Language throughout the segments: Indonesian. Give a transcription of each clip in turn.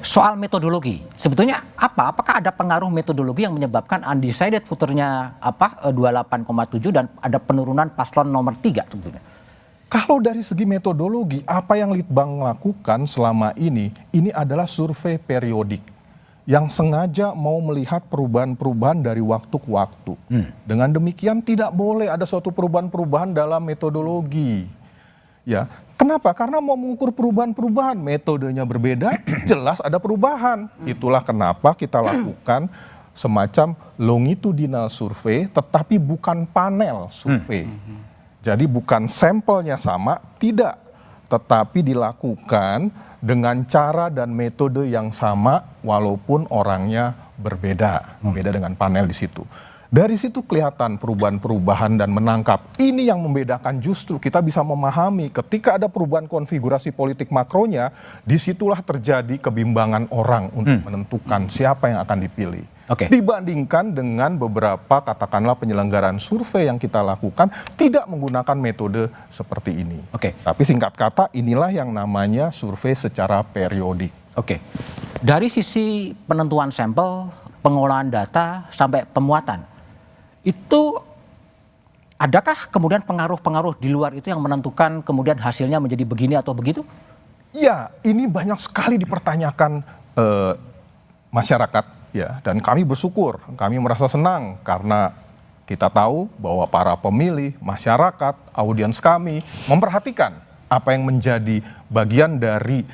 soal metodologi, sebetulnya apakah ada pengaruh metodologi yang menyebabkan undecided voternya 28,7 dan ada penurunan paslon nomor 3 sebetulnya? Kalau dari segi metodologi, apa yang Litbang lakukan selama ini adalah survei periodik yang sengaja mau melihat perubahan-perubahan dari waktu ke waktu. Dengan demikian tidak boleh ada suatu perubahan-perubahan dalam metodologi. Ya, kenapa? Karena mau mengukur perubahan-perubahan, metodenya berbeda, jelas ada perubahan. Itulah kenapa kita lakukan semacam longitudinal survei, tetapi bukan panel survei. Jadi bukan sampelnya sama, tidak. Tetapi dilakukan dengan cara dan metode yang sama, walaupun orangnya berbeda. Beda dengan panel di situ. Dari situ kelihatan perubahan-perubahan dan menangkap. Ini yang membedakan, justru kita bisa memahami ketika ada perubahan konfigurasi politik makronya, disitulah terjadi kebimbangan orang untuk menentukan siapa yang akan dipilih. Dibandingkan dengan beberapa katakanlah penyelenggaraan survei yang kita lakukan tidak menggunakan metode seperti ini. Tapi singkat kata, inilah yang namanya survei secara periodik. Dari sisi penentuan sampel, pengolahan data sampai pemuatan, itu adakah kemudian pengaruh-pengaruh di luar itu yang menentukan kemudian hasilnya menjadi begini atau begitu? Ya, ini banyak sekali dipertanyakan masyarakat ya, dan kami bersyukur, kami merasa senang karena kita tahu bahwa para pemilih, masyarakat, audiens kami memperhatikan apa yang menjadi bagian dari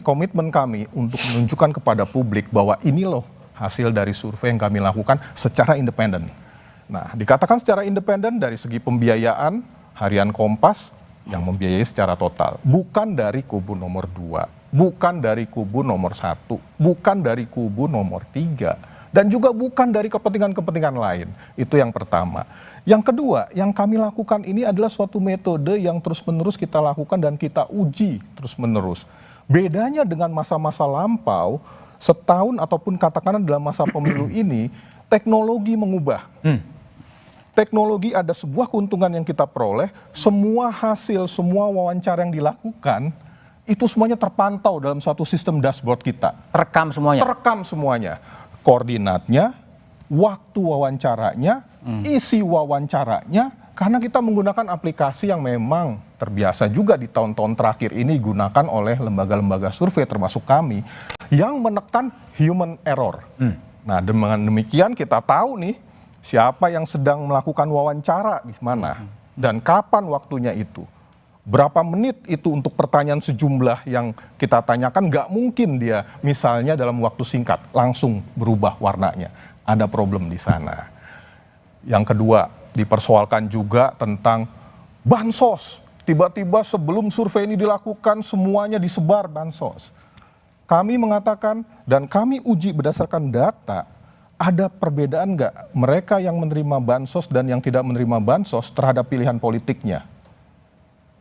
komitmen kami untuk menunjukkan kepada publik bahwa ini loh hasil dari survei yang kami lakukan secara independen. Nah, dikatakan secara independen dari segi pembiayaan, Harian Kompas yang membiayai secara total. Bukan dari kubu nomor 2, bukan dari kubu nomor 1, bukan dari kubu nomor 3, dan juga bukan dari kepentingan-kepentingan lain. Itu yang pertama. Yang kedua, yang kami lakukan ini adalah suatu metode yang terus-menerus kita lakukan dan kita uji terus-menerus. Bedanya dengan masa-masa lampau, setahun ataupun katakanlah dalam masa pemilu ini, teknologi mengubah. Teknologi ada sebuah keuntungan yang kita peroleh, semua hasil, semua wawancara yang dilakukan, itu semuanya terpantau dalam satu sistem dashboard kita. Terekam semuanya? Terekam semuanya. Koordinatnya, waktu wawancaranya, isi wawancaranya, karena kita menggunakan aplikasi yang memang terbiasa juga di tahun-tahun terakhir ini digunakan oleh lembaga-lembaga survei termasuk kami, yang menekan human error. Nah, dengan demikian kita tahu nih siapa yang sedang melakukan wawancara di mana dan kapan waktunya itu. Berapa menit itu untuk pertanyaan sejumlah yang kita tanyakan, nggak mungkin dia misalnya dalam waktu singkat langsung berubah warnanya. Ada problem di sana. Yang kedua, dipersoalkan juga tentang bansos. Tiba-tiba sebelum survei ini dilakukan semuanya disebar bansos. Kami mengatakan dan kami uji berdasarkan data, ada perbedaan nggak mereka yang menerima bansos dan yang tidak menerima bansos terhadap pilihan politiknya?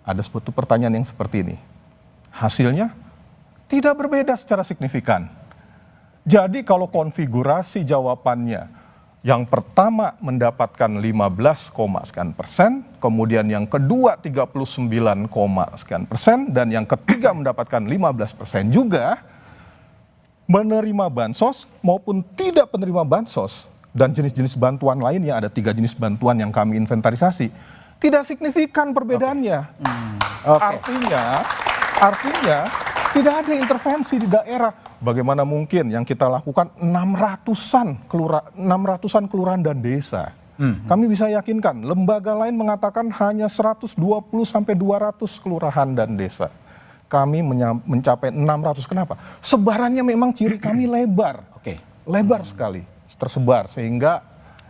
Ada suatu pertanyaan yang seperti ini. Hasilnya tidak berbeda secara signifikan. Jadi kalau konfigurasi jawabannya, yang pertama mendapatkan 15,sekian%, kemudian yang kedua 39,sekian%, dan yang ketiga mendapatkan 15% juga, menerima bansos maupun tidak penerima bansos, dan jenis-jenis bantuan lainnya, ada 3 jenis bantuan yang kami inventarisasi, tidak signifikan perbedaannya. Artinya tidak ada intervensi di daerah. Bagaimana mungkin yang kita lakukan 600-an kelurahan dan desa. Kami bisa yakinkan, lembaga lain mengatakan hanya 120 sampai 200 kelurahan dan desa. Kami mencapai 600. Kenapa? Sebarannya memang ciri kami lebar. Lebar sekali tersebar sehingga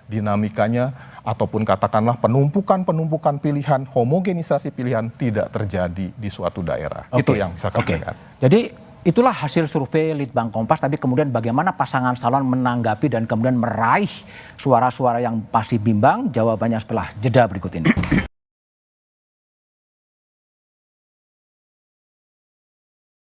dinamikanya ataupun katakanlah penumpukan pilihan, homogenisasi pilihan tidak terjadi di suatu daerah. Itu yang bisa kami lihat. Jadi itulah hasil survei Litbang Kompas, tapi kemudian bagaimana pasangan calon menanggapi dan kemudian meraih suara-suara yang pasti bimbang? Jawabannya setelah jeda berikut ini.